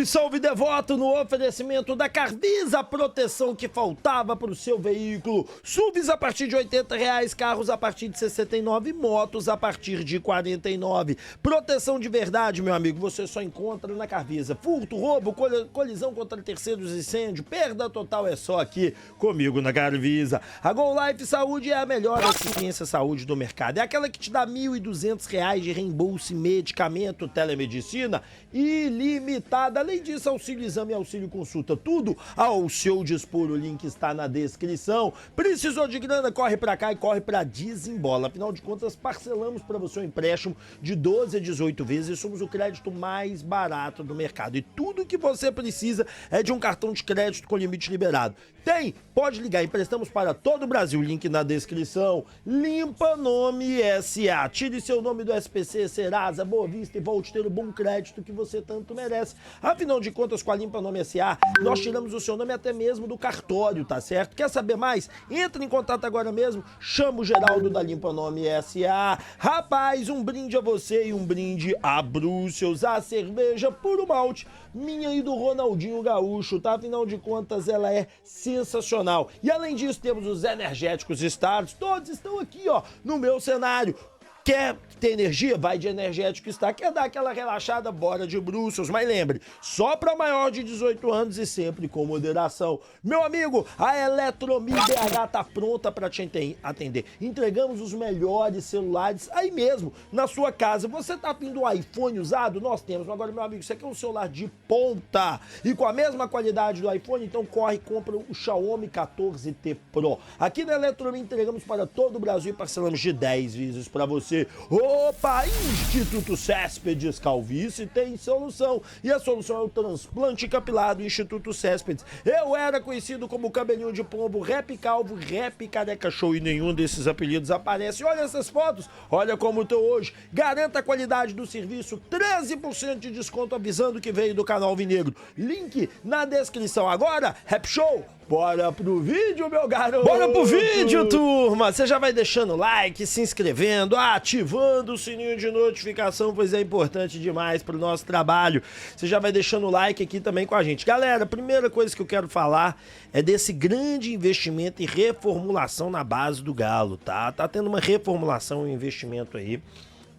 salve devoto no oferecimento da Carvisa, a proteção que faltava para o seu veículo. SUVs a partir de R$80, carros a partir de 69, motos a partir de 49. Proteção de verdade, meu amigo, você só encontra na Carvisa. Furto, roubo, colisão contra terceiros, incêndio, perda total é só aqui comigo na Carvisa. A Go Life Saúde é a melhor assistência à saúde do mercado. É aquela que te dá R$1.200 de reembolso em medicamento, telemedicina ilimitada. Além disso, auxílio exame e auxílio consulta, tudo ao seu dispor. O link está na descrição. Precisou de grana? Corre pra cá e corre pra Desembola. Afinal de contas, parcelamos para você um empréstimo de 12 a 18 vezes e somos o crédito mais barato do mercado. E tudo que você precisa é de um cartão de crédito com limite liberado. Tem? Pode ligar. Emprestamos para todo o Brasil. Link na descrição. Limpa Nome SA. Tire seu nome do SPC, Serasa, Boa Vista e volte ter o bom crédito que você tanto merece. Afinal de contas, com a Limpa Nome SA, nós tiramos o seu nome até mesmo do cartório, tá certo? Quer saber mais? Entra em contato agora mesmo. Chama o Geraldo da Limpa Nome SA. Rapaz, um brinde a você e um brinde a Brussels. A cerveja puro malte, minha e do Ronaldinho Gaúcho, tá? Afinal de contas, ela é sensacional. E além disso, temos os energéticos Stars, todos estão aqui, ó, no meu cenário. Quer ter energia? Vai de energético Star. Quer dar aquela relaxada? Bora de Brussels. Mas lembre, só para maior de 18 anos e sempre com moderação. Meu amigo, a Eletromi BH tá pronta para te atender. Entregamos os melhores celulares aí mesmo, na sua casa. Você tá pedindo um iPhone usado? Nós temos. Agora, meu amigo, você quer um celular de ponta e com a mesma qualidade do iPhone? Então corre e compra o Xiaomi 14T Pro. Aqui na Eletromi entregamos para todo o Brasil e parcelamos de 10 vezes para você. Opa! Instituto Céspedes Calvície tem solução. E a solução é o transplante capilar do Instituto Céspedes. Eu era conhecido como cabelinho de pombo, rap calvo, rap careca show e nenhum desses apelidos aparece. Olha essas fotos, olha como tô hoje. Garanta a qualidade do serviço, 13% de desconto avisando que veio do canal Alvinegro. Link na descrição. Agora, Rap Show! Bora pro vídeo, meu garoto! Bora pro vídeo, turma! Você já vai deixando o like, se inscrevendo, ativando o sininho de notificação, pois é importante demais pro nosso trabalho. Você já vai deixando o like aqui também com a gente. Galera, a primeira coisa que eu quero falar é desse grande investimento em reformulação na base do Galo, tá? Tá tendo uma reformulação e investimento aí.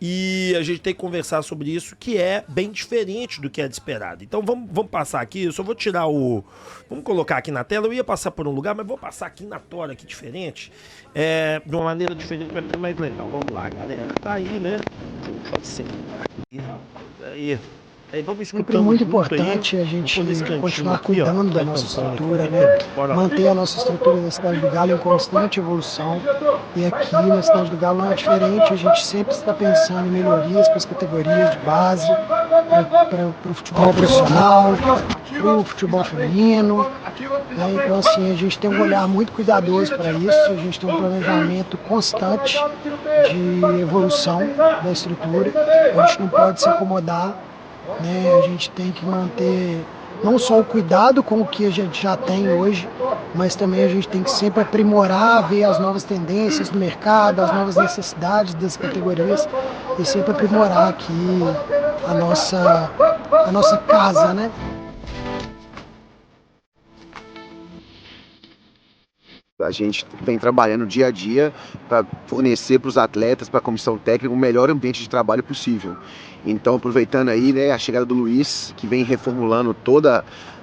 E a gente tem que conversar sobre isso, que é bem diferente do que é de esperado. Então vamos passar aqui, eu só vou tirar o... Vamos colocar aqui na tela, eu ia passar por um lugar, mas vou passar aqui na tora, aqui diferente. De uma maneira diferente, vai ser mais legal. Vamos lá, galera. Tá aí, né? Pode ser. Aí vamos sempre muito importante a gente continuar cuidando da nossa estrutura, né? Manter a nossa estrutura na Cidade do Galo em constante evolução. E aqui na Cidade do Galo não é diferente, a gente sempre está pensando em melhorias para as categorias de base, para o futebol profissional, para o futebol feminino. Né? Então assim, a gente tem um olhar muito cuidadoso para isso, a gente tem um planejamento constante de evolução da estrutura, a gente não pode se acomodar. Né? A gente tem que manter não só o cuidado com o que a gente já tem hoje, mas também a gente tem que sempre aprimorar, ver as novas tendências do mercado, as novas necessidades das categorias e sempre aprimorar aqui a nossa casa, né? A gente vem trabalhando dia a dia para fornecer para os atletas, para a comissão técnica, o melhor ambiente de trabalho possível. Então, aproveitando aí, né, a chegada do Luiz, que vem reformulando todo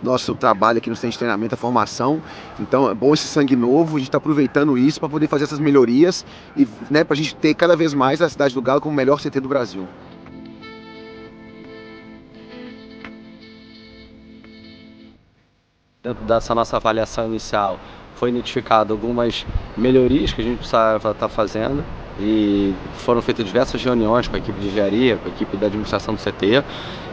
nosso trabalho aqui no centro de treinamento, a formação. Então, é bom esse sangue novo, a gente está aproveitando isso para poder fazer essas melhorias e, né, para a gente ter cada vez mais a Cidade do Galo como o melhor CT do Brasil. Dentro dessa nossa avaliação inicial, foi identificado algumas melhorias que a gente precisava estar fazendo e foram feitas diversas reuniões com a equipe de engenharia, com a equipe da administração do CT,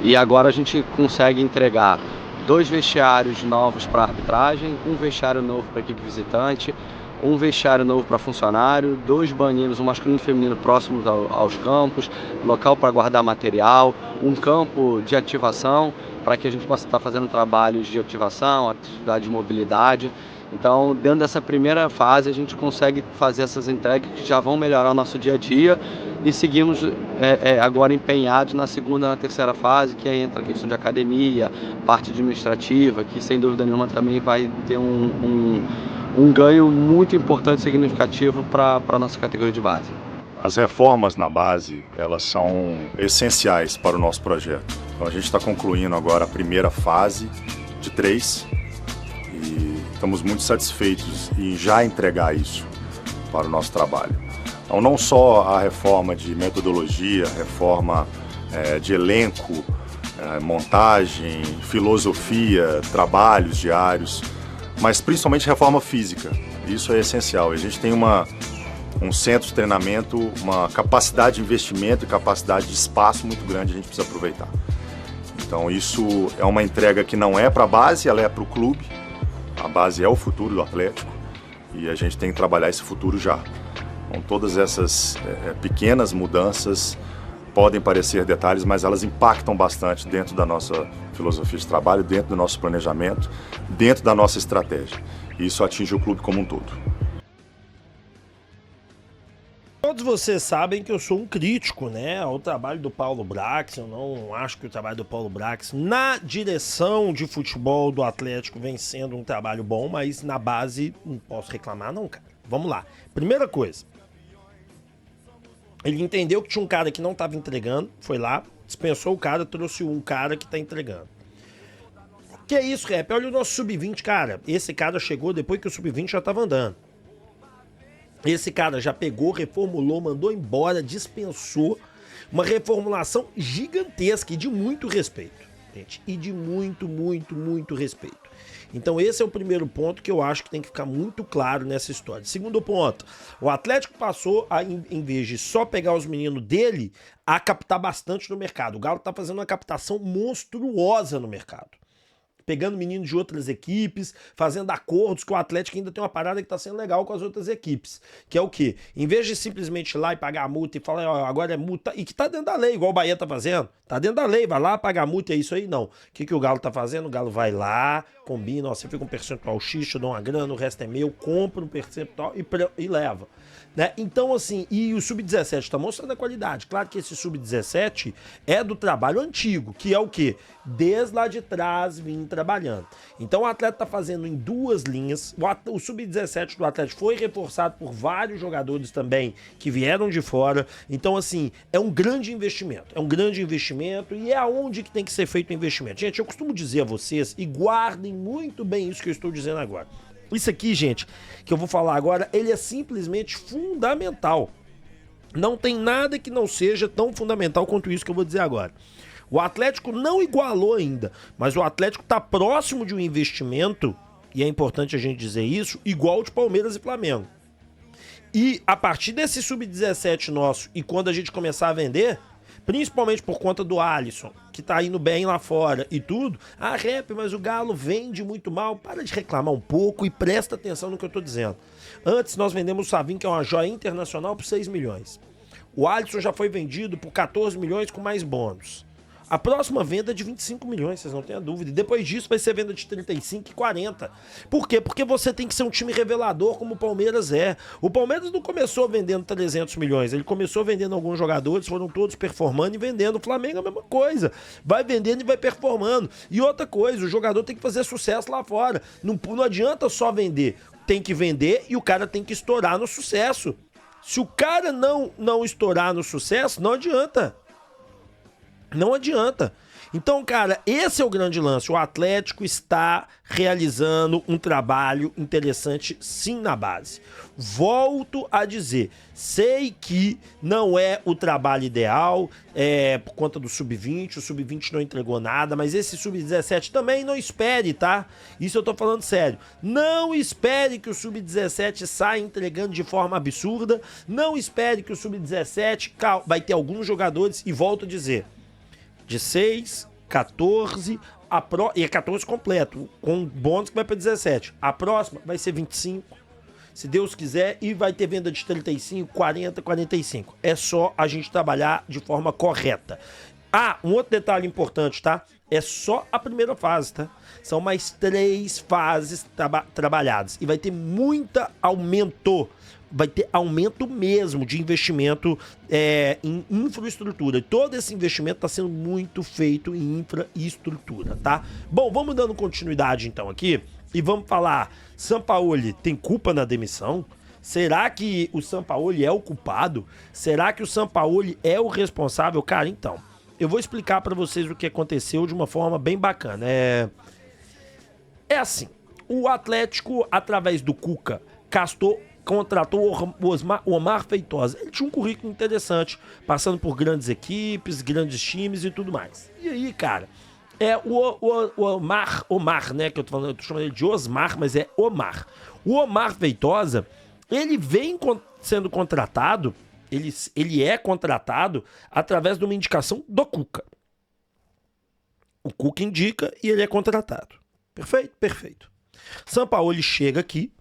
e agora a gente consegue entregar 2 vestiários novos para arbitragem, um vestiário novo para a equipe visitante, um vestiário novo para funcionário, 2 banheiros, um masculino e feminino próximos aos campos, local para guardar material, um campo de ativação para que a gente possa estar fazendo trabalhos de ativação, atividade de mobilidade. Então, dentro dessa primeira fase, a gente consegue fazer essas entregas que já vão melhorar o nosso dia a dia e seguimos agora empenhados na segunda e na terceira fase, que aí entra a questão de academia, parte administrativa, que sem dúvida nenhuma também vai ter um ganho muito importante e significativo para a nossa categoria de base. As reformas na base, elas são essenciais para o nosso projeto. Então a gente está concluindo agora a primeira fase de 3 e estamos muito satisfeitos em já entregar isso para o nosso trabalho. Então não só a reforma de metodologia, reforma de elenco, montagem, filosofia, trabalhos diários, mas principalmente reforma física. Isso é essencial. A gente tem um centro de treinamento, uma capacidade de investimento e capacidade de espaço muito grande, a gente precisa aproveitar. Então isso é uma entrega que não é para a base, ela é para o clube. A base é o futuro do Atlético e a gente tem que trabalhar esse futuro já. Então todas essas pequenas mudanças podem parecer detalhes, mas elas impactam bastante dentro da nossa filosofia de trabalho, dentro do nosso planejamento, dentro da nossa estratégia. E isso atinge o clube como um todo. Todos vocês sabem que eu sou um crítico, né, ao trabalho do Paulo Brax. Eu não acho que o trabalho do Paulo Brax na direção de futebol do Atlético vem sendo um trabalho bom, mas na base não posso reclamar não, cara. Vamos lá. Primeira coisa, ele entendeu que tinha um cara que não estava entregando, foi lá, dispensou o cara, trouxe um cara que tá entregando. Que é isso, Rap? Olha o nosso Sub-20, cara. Esse cara chegou depois que o Sub-20 já tava andando. Esse cara já pegou, reformulou, mandou embora, dispensou. Uma reformulação gigantesca e de muito respeito, gente. E de muito, muito, muito respeito. Então esse é o primeiro ponto que eu acho que tem que ficar muito claro nessa história. Segundo ponto, o Atlético passou a, em vez de só pegar os meninos dele, a captar bastante no mercado. O Galo tá fazendo uma captação monstruosa no mercado. Pegando meninos de outras equipes, fazendo acordos, que o Atlético ainda tem uma parada que tá sendo legal com as outras equipes. Que é o quê? Em vez de simplesmente ir lá e pagar a multa e falar, ó, agora é multa, e que tá dentro da lei, igual o Bahia tá fazendo. Tá dentro da lei, vai lá, pagar a multa, é isso aí, não. O que o Galo tá fazendo? O Galo vai lá, combina, ó, você fica um percentual X, eu dou uma grana, o resto é meu, compra um percentual e leva. Né? Então, assim, e o Sub-17 está mostrando a qualidade. Claro que esse Sub-17 é do trabalho antigo, que é o quê? Desde lá de trás vim trabalhando. Então o atleta está fazendo em duas linhas. O Sub-17 do Atlético foi reforçado por vários jogadores também que vieram de fora. Então, assim, é um grande investimento. É um grande investimento e é aonde que tem que ser feito o investimento. Gente, eu costumo dizer a vocês, e guardem muito bem isso que eu estou dizendo agora. Isso aqui, gente, que eu vou falar agora, ele é simplesmente fundamental. Não tem nada que não seja tão fundamental quanto isso que eu vou dizer agora. O Atlético não igualou ainda, mas o Atlético está próximo de um investimento, e é importante a gente dizer isso, igual de Palmeiras e Flamengo. E a partir desse Sub-17 nosso, e quando a gente começar a vender, principalmente por conta do Alisson, que tá indo bem lá fora e tudo. Ah, Rap, mas o Galo vende muito mal. Para de reclamar um pouco e presta atenção no que eu tô dizendo. Antes nós vendemos o Savinho, que é uma joia internacional, por 6 milhões. O Alisson já foi vendido por 14 milhões com mais bônus. A próxima venda é de 25 milhões, vocês não tenham dúvida. E depois disso vai ser venda de 35 e 40. Por quê? Porque você tem que ser um time revelador como o Palmeiras é. O Palmeiras não começou vendendo 300 milhões. Ele começou vendendo alguns jogadores, foram todos performando e vendendo. O Flamengo é a mesma coisa. Vai vendendo e vai performando. E outra coisa, o jogador tem que fazer sucesso lá fora. Não adianta só vender. Tem que vender e o cara tem que estourar no sucesso. Se o cara não estourar no sucesso, não adianta. Não adianta. Então, cara, esse é o grande lance. O Atlético está realizando um trabalho interessante, sim, na base. Volto a dizer, sei que não é o trabalho ideal, por conta do Sub-20, o Sub-20 não entregou nada, mas esse Sub-17 também não espere, tá? Isso eu tô falando sério. Não espere que o Sub-17 saia entregando de forma absurda, não espere que o Sub-17 vai ter alguns jogadores, e volto a dizer, de 6, 14, e é 14 completo, com bônus que vai para 17. A próxima vai ser 25, se Deus quiser, e vai ter venda de 35, 40, 45. É só a gente trabalhar de forma correta. Ah, um outro detalhe importante, tá? é só a primeira fase, tá? São mais 3 fases trabalhadas. E vai ter aumento. Vai ter aumento mesmo de investimento em infraestrutura. E todo esse investimento está sendo muito feito em infraestrutura, tá? Bom, vamos dando continuidade então aqui. E vamos falar, Sampaoli tem culpa na demissão? Será que o Sampaoli é o culpado? Será que o Sampaoli é o responsável? Cara, então, eu vou explicar pra vocês o que aconteceu de uma forma bem bacana. É assim, o Atlético, através do Cuca, contratou o Omar Feitosa. Ele tinha um currículo interessante, passando por grandes equipes, grandes times e tudo mais. E aí, cara... o Omar, né, que eu tô chamando ele de Osmar, mas é Omar. O Omar Feitosa, ele vem sendo contratado, ele é contratado através de uma indicação do Cuca. O Cuca indica e ele é contratado. Perfeito? Perfeito. Sampaoli chega aqui,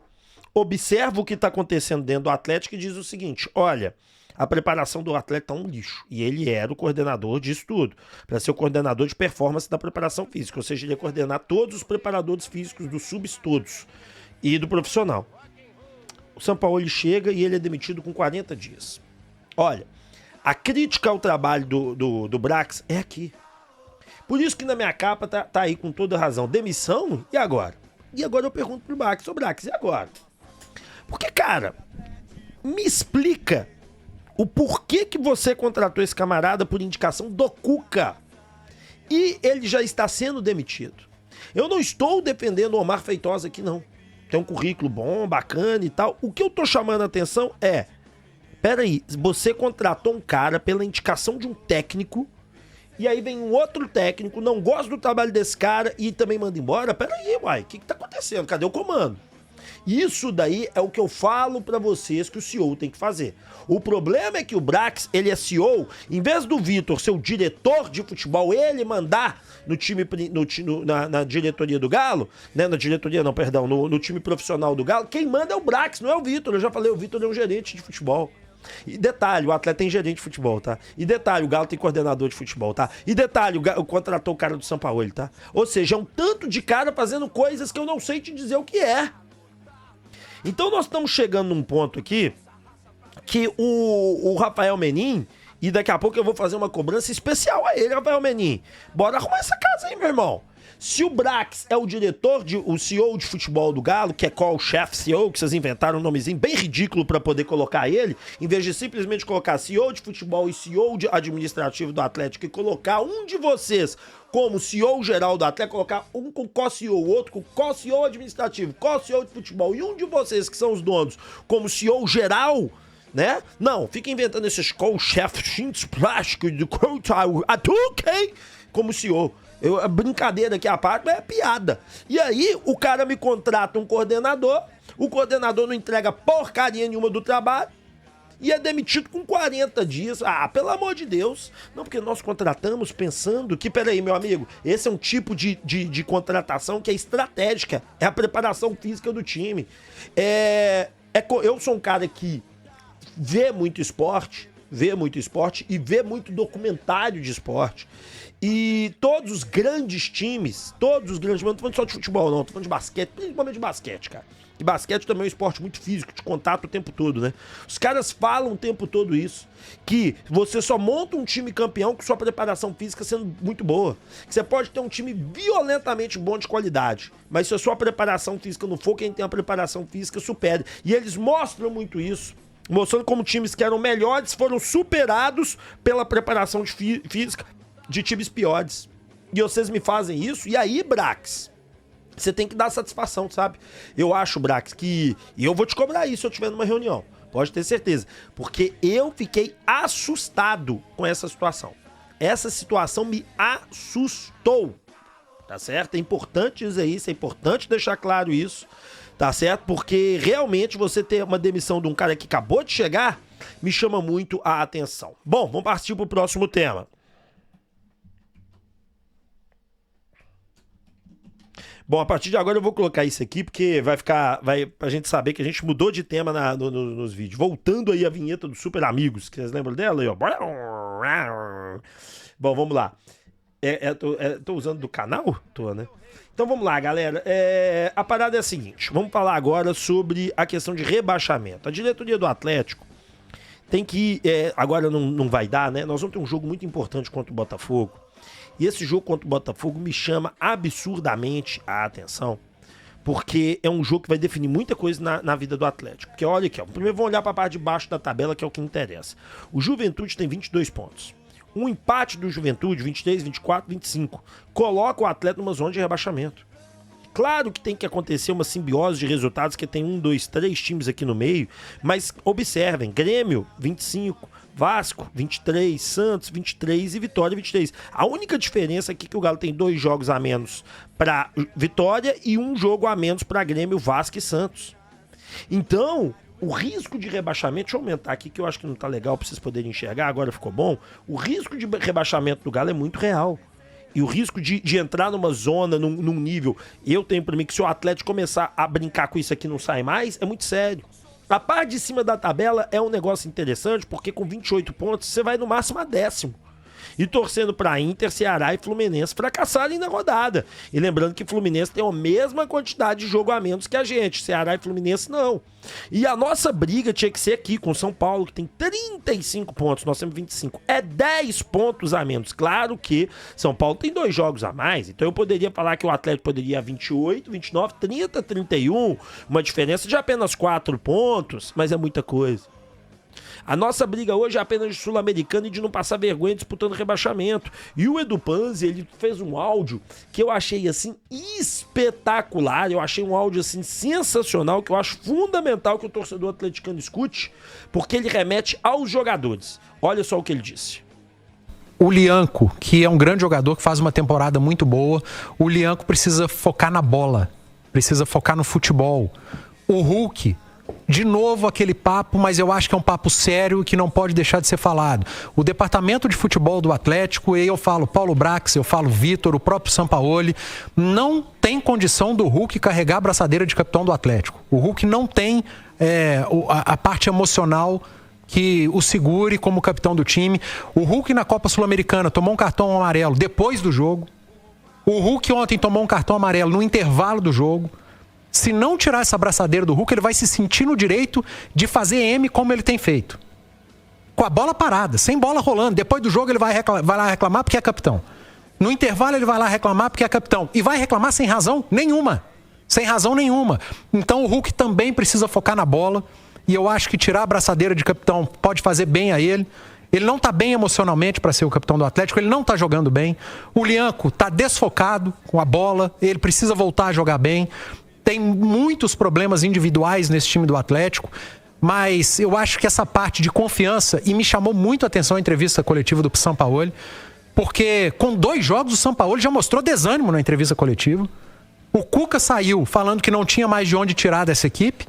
observa o que está acontecendo dentro do Atlético e diz o seguinte, olha... A preparação do atleta é um lixo. E ele era o coordenador disso tudo. Para ser o coordenador de performance da preparação física. Ou seja, ele ia coordenar todos os preparadores físicos dos subs todos. E do profissional. O Sampaoli chega e ele é demitido com 40 dias. Olha, a crítica ao trabalho do Brax é aqui. Por isso que na minha capa tá aí com toda razão. Demissão? E agora? E agora eu pergunto pro Brax. Ô Brax, e agora? Porque, cara, me explica... O porquê que você contratou esse camarada por indicação do Cuca e ele já está sendo demitido. Eu não estou defendendo o Omar Feitosa aqui, não. Tem um currículo bom, bacana e tal. O que eu tô chamando a atenção é... Peraí, você contratou um cara pela indicação de um técnico e aí vem um outro técnico, não gosta do trabalho desse cara e também manda embora? Peraí, uai, o que tá acontecendo? Cadê o comando? Isso daí é o que eu falo pra vocês que o CEO tem que fazer. O problema é que o Brax, ele é CEO, em vez do Vitor ser o diretor de futebol, ele mandar no time, na diretoria do Galo, né, na diretoria não, perdão, no time profissional do Galo, quem manda é o Brax, não é o Vitor. Eu já falei, o Vitor é um gerente de futebol. E detalhe, o Atlético tem gerente de futebol, tá? E detalhe, o Galo tem coordenador de futebol, tá? E detalhe, o Galo contratou o cara do Sampaoli, tá? Ou seja, é um tanto de cara fazendo coisas que eu não sei te dizer o que é. Então nós estamos chegando num ponto aqui que o Rafael Menin, e daqui a pouco eu vou fazer uma cobrança especial a ele, Rafael Menin. Bora arrumar essa casa aí, meu irmão. Se o Brax é o diretor, o CEO de futebol do Galo, que é qual o chefe CEO, que vocês inventaram um nomezinho bem ridículo pra poder colocar ele, em vez de simplesmente colocar CEO de futebol e CEO administrativo do Atlético e colocar um de vocês como CEO geral do Atlético, colocar um com co-CEO, o outro com co-CEO administrativo, co-CEO de futebol e um de vocês que são os donos como CEO geral, né? Não, fica inventando esses co-chefes plásticos de como CEO. A brincadeira aqui à parte, mas é piada. E aí, o cara me contrata um coordenador, o coordenador não entrega porcaria nenhuma do trabalho e é demitido com 40 dias. Ah, pelo amor de Deus. Não, porque nós contratamos pensando que, peraí, meu amigo, esse é um tipo de contratação que é estratégica, é a preparação física do time. Eu sou um cara que vê muito esporte e vê muito documentário de esporte. E todos os grandes times, não tô falando só de futebol não, tô falando de basquete, principalmente de basquete, cara. E basquete também é um esporte muito físico, de contato o tempo todo, né? Os caras falam o tempo todo isso, que você só monta um time campeão com sua preparação física sendo muito boa. Que você pode ter um time violentamente bom de qualidade, mas se a sua preparação física não for, quem tem a preparação física supera. E eles mostram muito isso. Mostrando como times que eram melhores foram superados pela preparação física de times piores. E vocês me fazem isso, e aí, Brax, você tem que dar satisfação, sabe? Eu acho, Brax, que... E eu vou te cobrar isso se eu estiver numa reunião, pode ter certeza. Porque eu fiquei assustado com essa situação. Essa situação me assustou, tá certo? É importante dizer isso, é importante deixar claro isso, tá certo? Porque realmente você ter uma demissão de um cara que acabou de chegar me chama muito a atenção. Bom, vamos partir pro próximo tema. Bom, a partir de agora eu vou colocar isso aqui, porque vai pra gente saber que a gente mudou de tema nos vídeos. Voltando aí a vinheta do Super Amigos, que vocês lembram dela aí, ó. Bom, vamos lá. Tô usando do canal? Tô, né? Então vamos lá, galera. A parada é a seguinte. Vamos falar agora sobre a questão de rebaixamento. A diretoria do Atlético tem que... agora não vai dar, né? Nós vamos ter um jogo muito importante contra o Botafogo. E esse jogo contra o Botafogo me chama absurdamente a atenção. Porque é um jogo que vai definir muita coisa na vida do Atlético. Porque olha aqui, ó. Primeiro vamos olhar para a parte de baixo da tabela, que é o que interessa. O Juventude tem 22 pontos. Um empate do Juventude, 23, 24, 25, coloca o Atlético numa zona de rebaixamento. Claro que tem que acontecer uma simbiose de resultados, que tem 1, 2, 3 times aqui no meio, mas observem, Grêmio, 25, Vasco, 23, Santos, 23 e Vitória, 23. A única diferença aqui é que o Galo tem 2 jogos a menos para Vitória e 1 jogo a menos para Grêmio, Vasco e Santos. Então... o risco de rebaixamento, deixa eu aumentar aqui que eu acho que não tá legal pra vocês poderem enxergar, agora ficou bom. O risco de rebaixamento do Galo é muito real. E o risco de entrar numa zona, num nível, eu tenho pra mim que se o Atlético começar a brincar com isso aqui e não sai mais, é muito sério. A parte de cima da tabela é um negócio interessante, porque com 28 pontos você vai no máximo a 10º. E torcendo para Inter, Ceará e Fluminense fracassarem na rodada. E lembrando que Fluminense tem a mesma quantidade de jogo a menos que a gente. Ceará e Fluminense não. E a nossa briga tinha que ser aqui com São Paulo, que tem 35 pontos, nós temos 25. É 10 pontos a menos. Claro que São Paulo tem 2 jogos a mais. Então eu poderia falar que o Atlético poderia ir a 28, 29, 30, 31. Uma diferença de apenas 4 pontos, mas é muita coisa. A nossa briga hoje é apenas de Sul-Americano e de não passar vergonha disputando rebaixamento. E o Edu Panzi, ele fez um áudio que eu achei, assim, espetacular. Eu achei um áudio, assim, sensacional, que eu acho fundamental que o torcedor atleticano escute, porque ele remete aos jogadores. Olha só o que ele disse. O Lianco, que é um grande jogador, que faz uma temporada muito boa, o Lianco precisa focar na bola, precisa focar no futebol. O Hulk... de novo aquele papo, mas eu acho que é um papo sério que não pode deixar de ser falado. O departamento de futebol do Atlético, e eu falo Paulo Brax, eu falo Vitor, o próprio Sampaoli, não tem condição do Hulk carregar a braçadeira de capitão do Atlético. O Hulk não tem a parte emocional que o segure como capitão do time. O Hulk na Copa Sul-Americana tomou um cartão amarelo depois do jogo. O Hulk ontem tomou um cartão amarelo no intervalo do jogo. Se não tirar essa braçadeira do Hulk, ele vai se sentir no direito de fazer M como ele tem feito. Com a bola parada, sem bola rolando. Depois do jogo ele vai lá reclamar porque é capitão. No intervalo ele vai lá reclamar porque é capitão. E vai reclamar sem razão nenhuma. Sem razão nenhuma. Então o Hulk também precisa focar na bola. E eu acho que tirar a braçadeira de capitão pode fazer bem a ele. Ele não está bem emocionalmente para ser o capitão do Atlético. Ele não está jogando bem. O Lianco está desfocado com a bola. Ele precisa voltar a jogar bem. Tem muitos problemas individuais nesse time do Atlético, mas eu acho que essa parte de confiança, e me chamou muito a atenção a entrevista coletiva do Sampaoli, porque com 2 jogos o Sampaoli já mostrou desânimo na entrevista coletiva. O Cuca saiu falando que não tinha mais de onde tirar dessa equipe,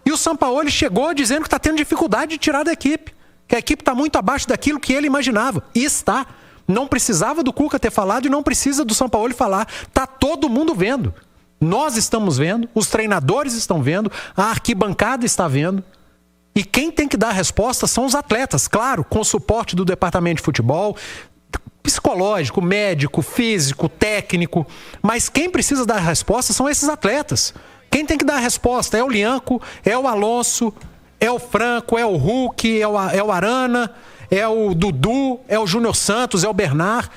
e o Sampaoli chegou dizendo que está tendo dificuldade de tirar da equipe, que a equipe está muito abaixo daquilo que ele imaginava, e está. Não precisava do Cuca ter falado e não precisa do Sampaoli falar, está todo mundo vendo. Nós estamos vendo, os treinadores estão vendo, a arquibancada está vendo. E quem tem que dar a resposta são os atletas, claro, com o suporte do departamento de futebol, psicológico, médico, físico, técnico. Mas quem precisa dar a resposta são esses atletas. Quem tem que dar a resposta é o Lianco, é o Alonso, é o Franco, é o Hulk, é o Arana, é o Dudu, é o Júnior Santos, é o Bernard.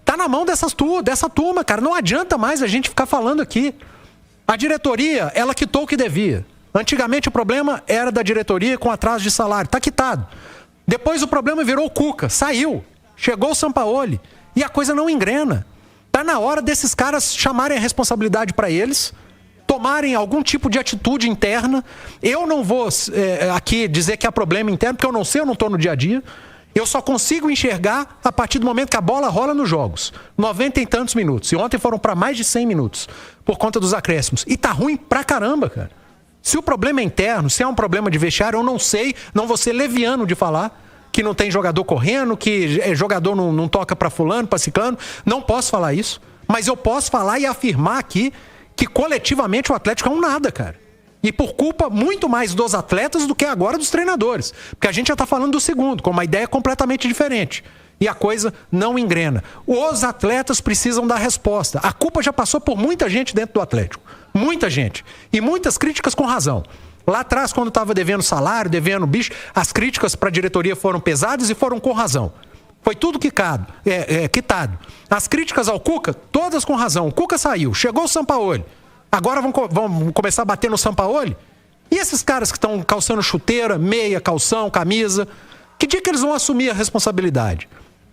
Tá na mão dessa turma, cara. Não adianta mais a gente ficar falando aqui. A diretoria, ela quitou o que devia. Antigamente o problema era da diretoria com atraso de salário. Tá quitado. Depois o problema virou o Cuca. Saiu. Chegou o Sampaoli. E a coisa não engrena. Tá na hora desses caras chamarem a responsabilidade para eles, tomarem algum tipo de atitude interna. Eu não vou aqui dizer que há problema interno, porque eu não sei, eu não estou no dia a dia. Eu só consigo enxergar a partir do momento que a bola rola nos jogos. 90 e tantos minutos. E ontem foram para mais de 100 minutos. Por conta dos acréscimos. E tá ruim pra caramba, cara. Se o problema é interno, se é um problema de vestiário, eu não sei. Não vou ser leviano de falar que não tem jogador correndo, que jogador não toca pra fulano, pra ciclano. Não posso falar isso. Mas eu posso falar e afirmar aqui que coletivamente o Atlético é um nada, cara. E por culpa muito mais dos atletas do que agora dos treinadores. Porque a gente já está falando do segundo, com uma ideia completamente diferente. E a coisa não engrena. Os atletas precisam dar resposta. A culpa já passou por muita gente dentro do Atlético. Muita gente. E muitas críticas com razão. Lá atrás, quando estava devendo salário, devendo bicho, as críticas para a diretoria foram pesadas e foram com razão. Foi tudo quitado. As críticas ao Cuca, todas com razão. O Cuca saiu, chegou o Sampaoli. Agora vão começar a bater no Sampaoli? E esses caras que estão calçando chuteira, meia, calção, camisa, que dia que eles vão assumir a responsabilidade?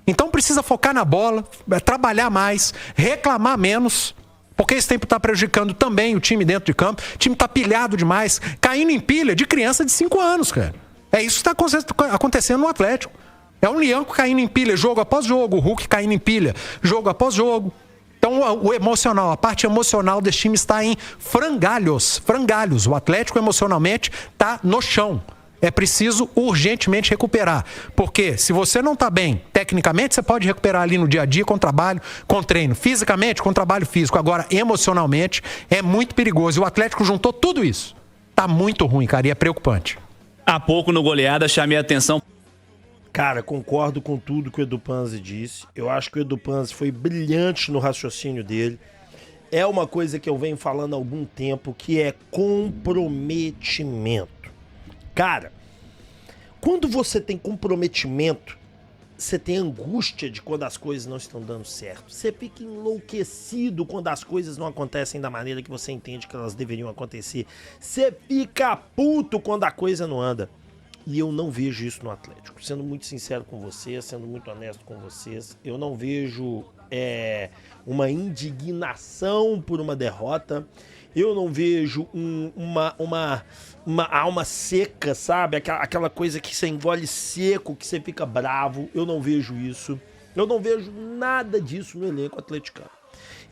Então precisa focar na bola, trabalhar mais, reclamar menos, porque esse tempo está prejudicando também o time dentro de campo. O time está pilhado demais, caindo em pilha de criança de 5 anos, cara. É isso que está acontecendo no Atlético. É um Lianco caindo em pilha, jogo após jogo, o Hulk caindo em pilha, jogo após jogo. Então o emocional, a parte emocional desse time está em frangalhos. O Atlético emocionalmente está no chão. É preciso urgentemente recuperar. Porque se você não está bem tecnicamente, você pode recuperar ali no dia a dia com trabalho, com treino. Fisicamente, com trabalho físico. Agora, emocionalmente, é muito perigoso. E o Atlético juntou tudo isso. Tá muito ruim, cara, e é preocupante. Há pouco no Goleada chamei a atenção. Cara, concordo com tudo que o Edu Panzi disse. Eu acho que o Edu Panzi foi brilhante no raciocínio dele. É uma coisa que eu venho falando há algum tempo, que é comprometimento. Cara, quando você tem comprometimento, você tem angústia de quando as coisas não estão dando certo. Você fica enlouquecido quando as coisas não acontecem da maneira que você entende que elas deveriam acontecer. Você fica puto quando a coisa não anda. E eu não vejo isso no Atlético. Sendo muito sincero com vocês, sendo muito honesto com vocês, eu não vejo uma indignação por uma derrota. Eu não vejo uma alma seca, sabe? Aquela coisa que você engole seco, que você fica bravo. Eu não vejo isso. Eu não vejo nada disso no elenco atleticano.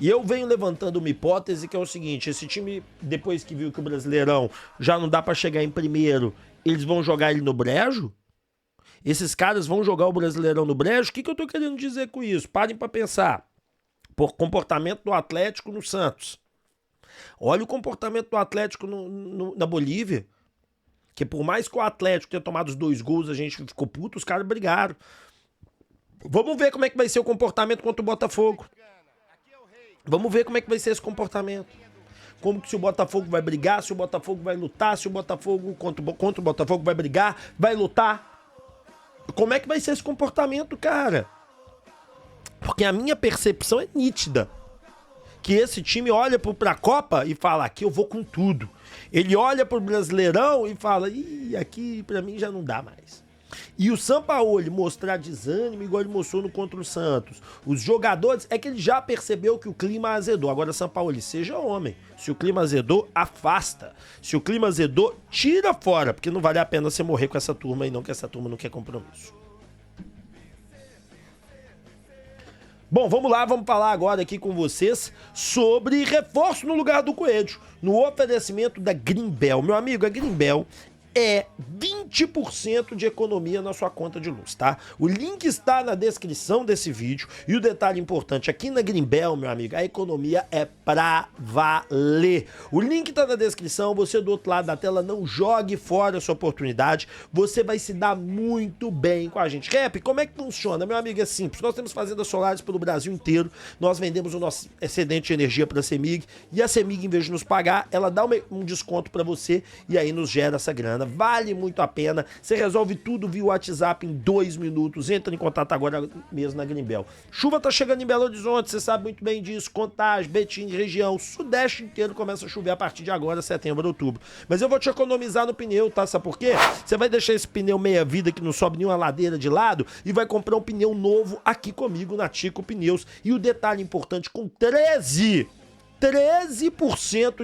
E eu venho levantando uma hipótese que é o seguinte: esse time, depois que viu que o Brasileirão já não dá pra chegar em primeiro, eles vão jogar ele no brejo? Esses caras vão jogar o Brasileirão no brejo? O que eu tô querendo dizer com isso? Parem pra pensar. Por comportamento do Atlético no Santos. Olha o comportamento do Atlético na Bolívia. Que por mais que o Atlético tenha tomado os 2 gols, a gente ficou puto, os caras brigaram. Vamos ver como é que vai ser o comportamento contra o Botafogo. Vamos ver como é que vai ser esse comportamento. Como que se o Botafogo vai brigar, se o Botafogo vai lutar, se o Botafogo contra o Botafogo vai brigar, vai lutar. Como é que vai ser esse comportamento, cara? Porque a minha percepção é nítida. Que esse time olha pra Copa e fala, aqui eu vou com tudo. Ele olha pro Brasileirão e fala, ih, aqui pra mim já não dá mais. E o Sampaoli mostrar desânimo igual ele mostrou no contra o Santos. Os jogadores, é que ele já percebeu que o clima azedou. Agora, Sampaoli, seja homem. Se o clima azedou, afasta. Se o clima azedou, tira fora. Porque não vale a pena você morrer com essa turma aí não, que essa turma não quer compromisso. Bom, vamos lá, vamos falar agora aqui com vocês sobre reforço no lugar do Coelho, no oferecimento da Greenbel. Meu amigo, a Greenbel é 20% de economia na sua conta de luz, tá? O link está na descrição desse vídeo e o detalhe importante, aqui na Greenbel, meu amigo, a economia é pra valer. O link tá na descrição, você do outro lado da tela, não jogue fora essa oportunidade, você vai se dar muito bem com a gente. Rap, como é que funciona? Meu amigo, é simples, nós temos fazendas solares pelo Brasil inteiro, nós vendemos o nosso excedente de energia para a CEMIG e a CEMIG, em vez de nos pagar, ela dá um desconto para você e aí nos gera essa grana. Vale muito a pena, você resolve tudo via WhatsApp em 2 minutos, entra em contato agora mesmo na Greenbel. Chuva tá chegando em Belo Horizonte, você sabe muito bem disso, Contagem, Betim, região, sudeste inteiro começa a chover a partir de agora, setembro, outubro. Mas eu vou te economizar no pneu, tá? Sabe por quê? Você vai deixar esse pneu meia vida que não sobe nenhuma ladeira de lado e vai comprar um pneu novo aqui comigo na Tico Pneus. E o detalhe importante, com 13%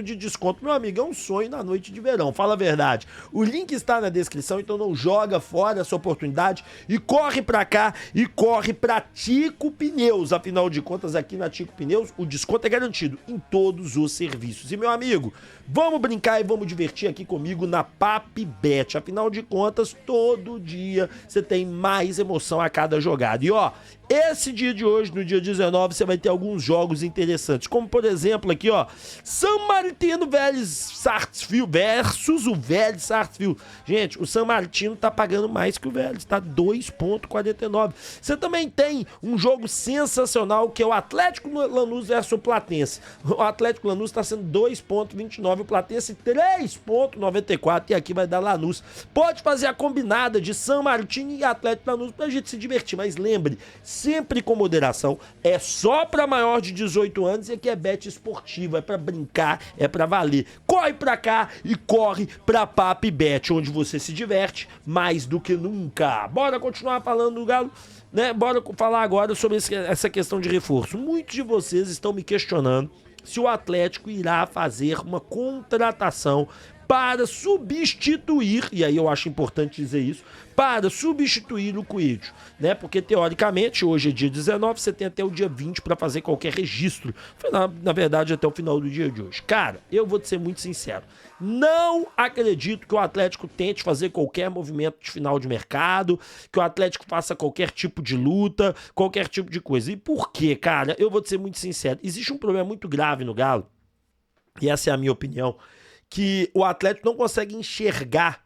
de desconto. Meu amigo, é um sonho na noite de verão, fala a verdade. O link está na descrição, então não joga fora essa oportunidade e corre pra cá e corre pra Tico Pneus. Afinal de contas, aqui na Tico Pneus, o desconto é garantido em todos os serviços. E meu amigo, vamos brincar e vamos divertir aqui comigo na PapBet. Afinal de contas, todo dia você tem mais emoção a cada jogada. E ó, esse dia de hoje, no dia 19, você vai ter alguns jogos interessantes, como por exemplo exemplo aqui, ó. San Martino Vélez Sarsfield versus o Vélez Sarsfield. Gente, o San Martino tá pagando mais que o Vélez, tá? 2,49. Você também tem um jogo sensacional que é o Atlético Lanús versus o Platense. O Atlético Lanús tá sendo 2,29, o Platense 3,94 e aqui vai dar Lanús. Pode fazer a combinada de San Martino e Atlético Lanús pra gente se divertir, mas lembre, sempre com moderação, é só pra maior de 18 anos e aqui é bet esportiva, é pra brincar, é pra valer. Corre pra cá e corre pra PapBet, onde você se diverte mais do que nunca. Bora continuar falando do Galo, né? Bora falar agora sobre essa questão de reforço. Muitos de vocês estão me questionando se o Atlético irá fazer uma contratação para substituir, e aí eu acho importante dizer isso, para substituir o Coelho, né? Porque teoricamente, hoje é dia 19, você tem até o dia 20 para fazer qualquer registro. Na verdade, até o final do dia de hoje. Cara, eu vou te ser muito sincero, não acredito que o Atlético tente fazer qualquer movimento de final de mercado, que o Atlético faça qualquer tipo de luta, qualquer tipo de coisa. E por quê, cara? Eu vou te ser muito sincero, existe um problema muito grave no Galo, e essa é a minha opinião, que o Atlético não consegue enxergar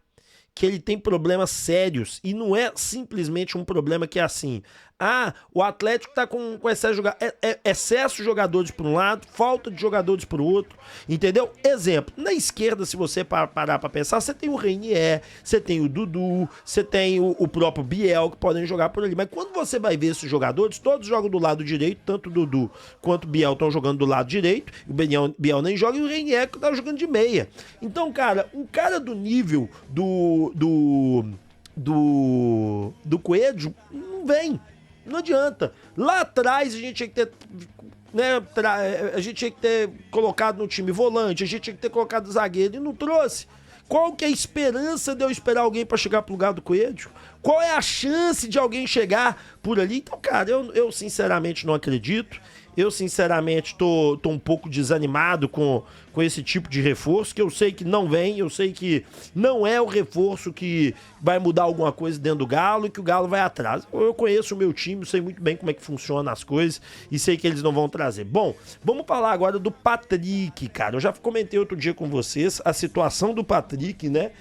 que ele tem problemas sérios e não é simplesmente um problema que é assim, o Atlético tá com excesso de jogadores por um lado, falta de jogadores por outro, entendeu? Exemplo, na esquerda, se você parar pra pensar, você tem o Reinier, você tem o Dudu, você tem o próprio Biel, que podem jogar por ali, mas quando você vai ver esses jogadores, todos jogam do lado direito, tanto o Dudu quanto o Biel estão jogando do lado direito, o Biel nem joga e o Reinier que tá jogando de meia. Então, cara, um cara do nível do Coelho não vem. Não adianta. Lá atrás a gente tinha que ter, né, a gente tinha que ter colocado no time volante, a gente tinha que ter colocado zagueiro e não trouxe. Qual que é a esperança de eu esperar alguém para chegar pro lugar do Coelho? Qual é a chance de alguém chegar por ali? Então, cara, eu sinceramente não acredito. Eu, sinceramente, tô um pouco desanimado com esse tipo de reforço, que eu sei que não vem, eu sei que não é o reforço que vai mudar alguma coisa dentro do Galo e que o Galo vai atrás. Eu conheço o meu time, sei muito bem como é que funcionam as coisas e sei que eles não vão trazer. Bom, vamos falar agora do Patrick, cara. Eu já comentei outro dia com vocês a situação do Patrick, né?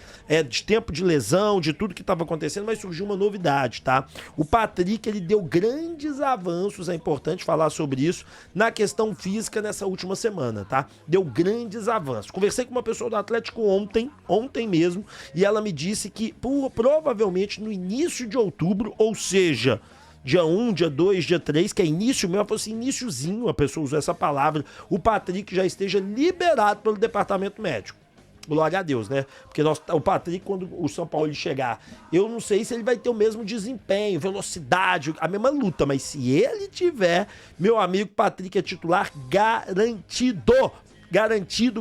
De tempo de lesão, de tudo que estava acontecendo, mas surgiu uma novidade, tá? O Patrick, ele deu grandes avanços, é importante falar sobre isso, na questão física nessa última semana, tá? Deu grandes avanços. Conversei com uma pessoa do Atlético ontem mesmo, e ela me disse que provavelmente no início de outubro, ou seja, dia 1, dia 2, dia 3, que é início mesmo, ela falou assim, iniciozinho, a pessoa usou essa palavra, o Patrick já esteja liberado pelo departamento médico. Glória a Deus, né? Porque o Patrick, quando o São Paulo chegar, eu não sei se ele vai ter o mesmo desempenho, velocidade, a mesma luta, mas se ele tiver, meu amigo, Patrick é titular garantido. Garantido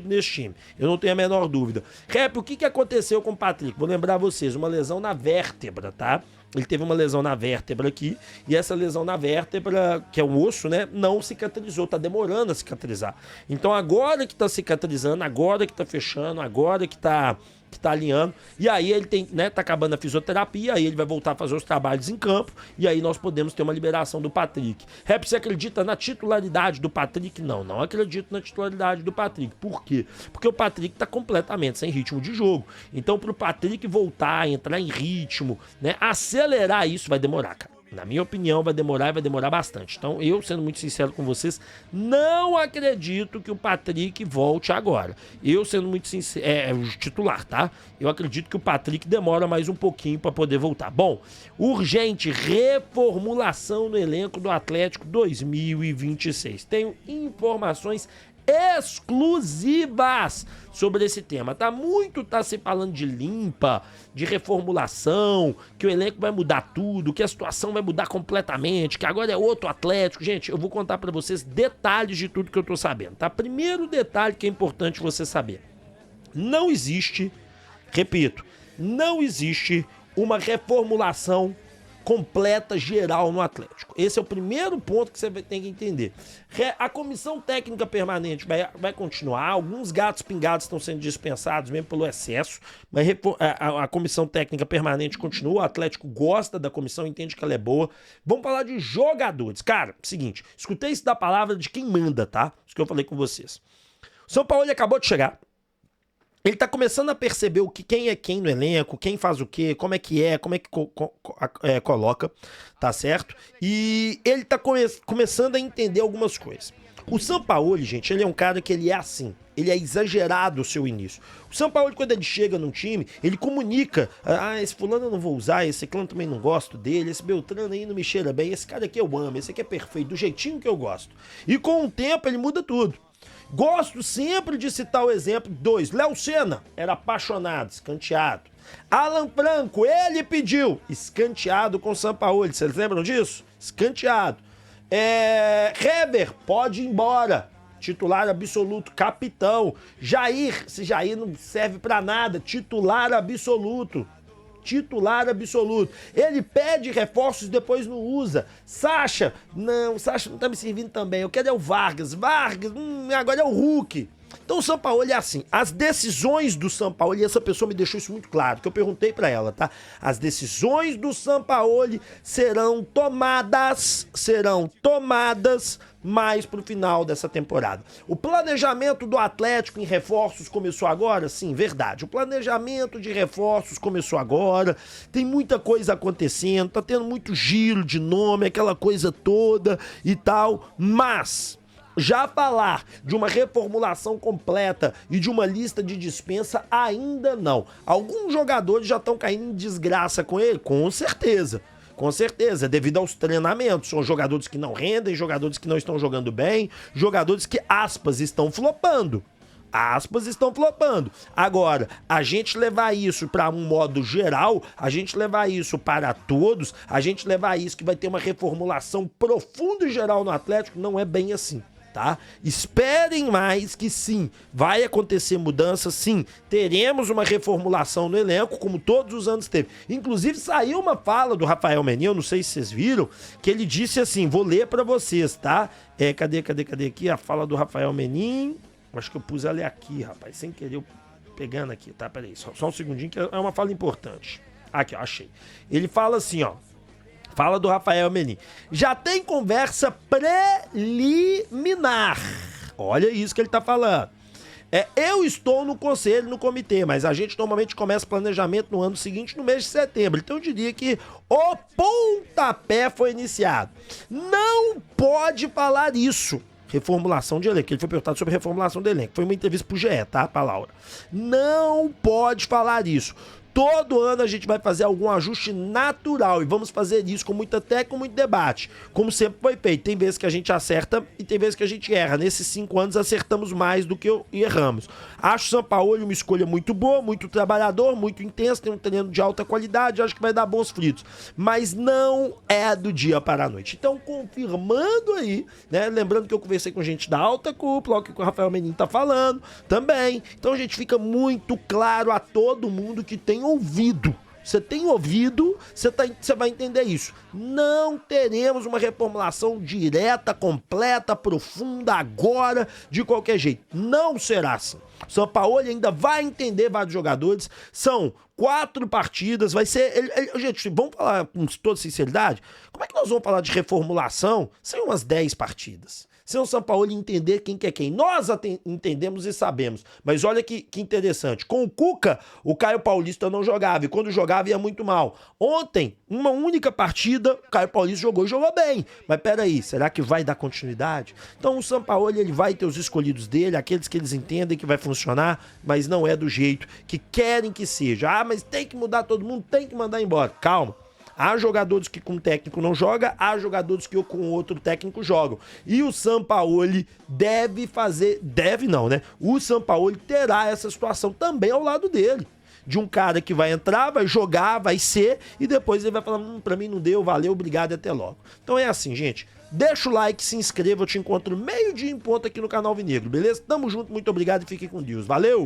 nesse time. Eu não tenho a menor dúvida. Rep, o que aconteceu com o Patrick? Vou lembrar vocês, uma lesão na vértebra, tá? Ele teve uma lesão na vértebra aqui, e essa lesão na vértebra, que é o osso, né, não cicatrizou, tá demorando a cicatrizar. Então agora que tá cicatrizando, agora que tá fechando, agora que tá alinhando, e aí ele tem, né, tá acabando a fisioterapia, aí ele vai voltar a fazer os trabalhos em campo, e aí nós podemos ter uma liberação do Patrick. Rep, você acredita na titularidade do Patrick? Não acredito na titularidade do Patrick. Por quê? Porque o Patrick tá completamente sem ritmo de jogo. Então pro Patrick voltar, entrar em ritmo, né, acelerar isso vai demorar, cara. Na minha opinião, vai demorar e vai demorar bastante. Então, eu, sendo muito sincero com vocês, não acredito que o Patrick volte agora. Eu, sendo muito sincero, é o titular, tá? Eu acredito que o Patrick demora mais um pouquinho para poder voltar. Bom, urgente reformulação no elenco do Atlético 2026. Tenho informações exclusivas sobre esse tema. Tá se falando de limpa, de reformulação, que o elenco vai mudar tudo, que a situação vai mudar completamente, que agora é outro Atlético. Gente, eu vou contar pra vocês detalhes de tudo que eu tô sabendo, tá? Primeiro detalhe que é importante você saber. Não existe, repito, não existe uma reformulação completa, geral no Atlético. Esse é o primeiro ponto que você tem que entender. A comissão técnica permanente vai continuar, alguns gatos pingados estão sendo dispensados mesmo pelo excesso, mas a comissão técnica permanente continua, o Atlético gosta da comissão, entende que ela é boa. Vamos falar de jogadores. Cara, seguinte, escutei isso da palavra de quem manda, tá? Isso que eu falei com vocês. O São Paulo acabou de chegar. Ele tá começando a perceber quem é quem no elenco, quem faz o quê, como é que coloca, tá certo? E ele tá começando a entender algumas coisas. O Sampaoli, gente, ele é um cara que ele é assim, ele é exagerado o seu início. O Sampaoli, quando ele chega num time, ele comunica, esse fulano eu não vou usar, esse clã também não gosto dele, esse Beltrano aí não me cheira bem, esse cara aqui eu amo, esse aqui é perfeito, do jeitinho que eu gosto. E com o tempo ele muda tudo. Gosto sempre de citar o exemplo de dois. Léo Senna era apaixonado, escanteado. Alan Franco, ele pediu, escanteado com o Sampaoli. Vocês lembram disso? Escanteado. Hever, pode ir embora. Titular absoluto, capitão. Jair, se Jair não serve pra nada, titular absoluto. Titular absoluto. Ele pede reforços e depois não usa. Sacha, não tá me servindo também. Eu quero é o Vargas. Agora é o Hulk. Então o Sampaoli é assim. As decisões do Sampaoli, e essa pessoa me deixou isso muito claro, que eu perguntei pra ela, tá? As decisões do Sampaoli serão tomadas mais pro final dessa temporada. O planejamento do Atlético em reforços começou agora? Sim, verdade. O planejamento de reforços começou agora. Tem muita coisa acontecendo, tá tendo muito giro de nome, aquela coisa toda e tal, mas já falar de uma reformulação completa e de uma lista de dispensa, ainda não. Alguns jogadores já estão caindo em desgraça com ele? Com certeza. Com certeza, devido aos treinamentos. São jogadores que não rendem, jogadores que não estão jogando bem, jogadores que, aspas, estão flopando. Agora, a gente levar isso para um modo geral, a gente levar isso para todos, a gente levar isso que vai ter uma reformulação profunda e geral no Atlético, não é bem assim. Tá? Esperem mais que sim, vai acontecer mudança, sim, teremos uma reformulação no elenco, como todos os anos teve. Inclusive saiu uma fala do Rafael Menin, eu não sei se vocês viram, que ele disse assim, vou ler pra vocês, tá? Cadê aqui a fala do Rafael Menin? Acho que eu pus ela aqui, rapaz, sem querer, eu pegando aqui, tá? Peraí, só um segundinho que é uma fala importante. Aqui, ó, achei. Ele fala assim, ó. Fala do Rafael Menin. Já tem conversa preliminar. Olha isso que ele tá falando. Eu estou no conselho, no comitê, mas a gente normalmente começa o planejamento no ano seguinte, no mês de setembro. Então eu diria que o pontapé foi iniciado. Não pode falar isso. Reformulação de elenco. Ele foi perguntado sobre reformulação de elenco. Foi uma entrevista pro GE, tá? Pra Laura. Não pode falar isso. Todo ano a gente vai fazer algum ajuste natural e vamos fazer isso com muita técnica, com muito debate, como sempre foi feito. Tem vezes que a gente acerta e tem vezes que a gente erra. Nesses 5 anos acertamos mais do que erramos. Acho o Sampaoli uma escolha muito boa, muito trabalhador, muito intenso, tem um treino de alta qualidade, acho que vai dar bons frutos. Mas não é do dia para a noite. Então, confirmando aí, né? Lembrando que eu conversei com gente da alta cúpula, o que o Rafael Menin tá falando também. Então a gente fica muito claro a todo mundo que tem ouvido. Você tem ouvido, você vai entender isso. Não teremos uma reformulação direta, completa, profunda, agora, de qualquer jeito. Não será assim. O Sampaoli ainda vai entender vários jogadores. São 4 partidas, vai ser... gente, vamos falar com toda sinceridade, como é que nós vamos falar de reformulação sem umas 10 partidas? Sem o Sampaoli entender quem que é quem. Nós entendemos e sabemos. Mas olha que interessante. Com o Cuca, o Caio Paulista não jogava. E quando jogava, ia muito mal. Ontem, uma única partida, o Caio Paulista jogou e jogou bem. Mas peraí, será que vai dar continuidade? Então o Sampaoli, ele vai ter os escolhidos dele, aqueles que eles entendem que vai funcionar, mas não é do jeito que querem que seja. Mas tem que mudar todo mundo, tem que mandar embora. Calma. Há jogadores que com o técnico não joga, há jogadores que com outro técnico jogam. E o Sampaoli o Sampaoli terá essa situação também ao lado dele. De um cara que vai entrar, vai jogar, vai ser, e depois ele vai falar, pra mim não deu, valeu, obrigado e até logo. Então é assim, gente. Deixa o like, se inscreva, eu te encontro meio-dia em ponto aqui no canal Alvinegro, beleza? Tamo junto, muito obrigado e fique com Deus. Valeu!